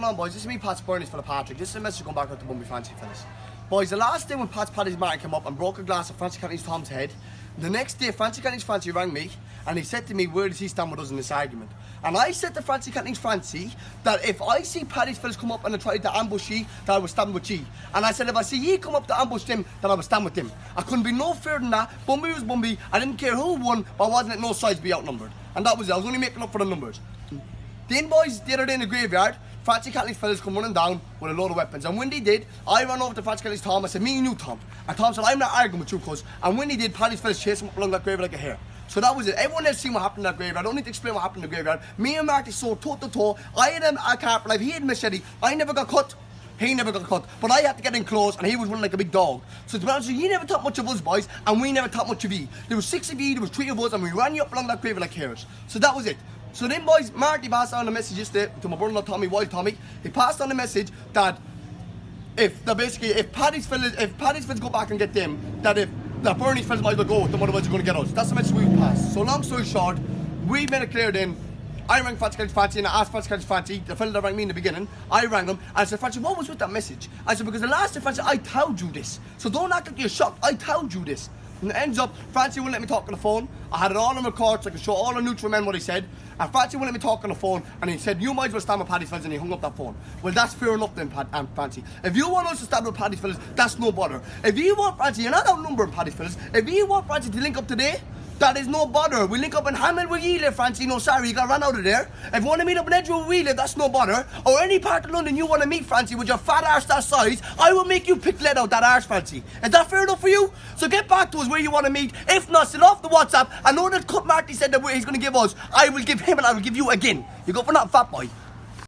going on, boys? This is me, Pat's Burnies for the Patrick. This is a message going back out to Bumby Fancy fellas. Boys, the last day when Pat's Paddy's Martin came up and broke a glass of Francie Canty's Tom's head, the next day Francie Canty's Francie rang me and he said to me, where does he stand with us in this argument? And I said to Francie Canty's Francie that if I see Paddy's fellas come up and try to ambush ye, that I will stand with ye. And I said if I see ye come up to ambush them, then I will stand with them. I couldn't be no fairer than that. Bumby was Bumby. I didn't care who won, but I wasn't at no sides be outnumbered. And that was it. I was only making up for the numbers. Then, boys, the other day in the graveyard, Francie Cantley's fellas come running down with a load of weapons. And when they did, I ran over to Francie Cantley's Tom. I said, me and you, Tom. And Tom said, I'm not arguing with you, cuz. And when he did, Paddy's fellas chased him up along that graveyard like a hare. So that was it. Everyone else seen what happened in that graveyard. I don't need to explain what happened in the graveyard. Me and Marty saw toe to toe. I had a carpet knife. He had a machete. I never got cut. He never got cut. But I had to get in close, and he was running like a big dog. So to be honest with you, he never thought much of us, boys, and we never thought much of you. There was 6 of you, there was 3 of us, and we ran you up along that graveyard like hares. So that was it. So then, boys, Marty passed on a message yesterday to my brother-in-law Tommy, Wild Tommy. He passed on the message that if Paddy's fellas go back and get them, that if the Bernie's fellas might as well go with them, otherwise they're going to get us. That's the message we passed. So long story short, we made it clear then. I rang Francie Canty's Fancy and I asked Francie Canty's Fancy, the fella that rang me in the beginning, I rang him and I said, Francie, what was with that message? I said, because the last time, Francie, I told you this. So don't act like you're shocked. I told you this. And it ends up, Francie wouldn't let me talk on the phone. I had it all on record so I could show all the neutral men what he said. And Francie wouldn't let me talk on the phone and he said, you might as well stand with Paddy's fellas, and he hung up that phone. Well, that's fair enough then, Francie. If you want us to stand with Paddy's fellas, that's no bother. If you want Francie, you're not outnumbering Paddy's fellas. If you want Francie to link up today, that is no bother. We link up in Hamel where you live, Francie. No, sorry, you got run out of there. If you want to meet up in Edgewood where we live, that's no bother. Or any part of London you want to meet, Francie, with your fat arse that size, I will make you pick lead out that arse, Francie. Is that fair enough for you? So get back to us where you want to meet. If not, sit off the WhatsApp. I know that Cut Marty said that he's going to give us. I will give him and I will give you again. You go for nothing, fat boy.